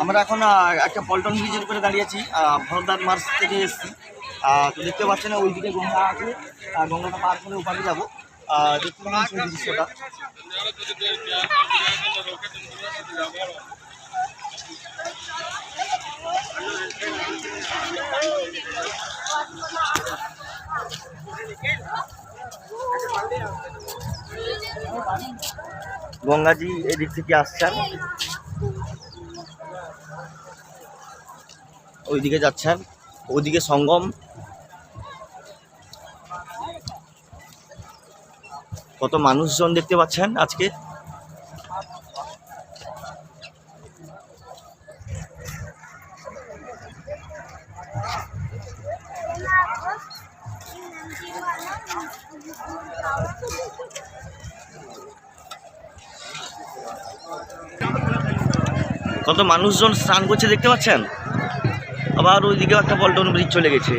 আমরা এখন একটা পল্টন ব্রিজের উপরে দাঁড়িয়েছি, ভরদার মার্চ থেকে এসেছি। তো দেখতে পাচ্ছেন না, ওইদিকে গঙ্গা আছে, গঙ্গাটা পার করে ওপারে যাবো। দেখতে পাচ্ছেন সেই দৃশ্যটা। গঙ্গাজি এদিক থেকে আসছেন, ওইদিকে যাচ্ছেন, ওইদিকে সঙ্গম। কত মানুষজন দেখতে পাচ্ছেন আজকে। কত মানুষজন স্নান করছে দেখতে পাচ্ছেন। আবার ওইদিকেও একটা পল্টন ব্রিজ চলে গেছে।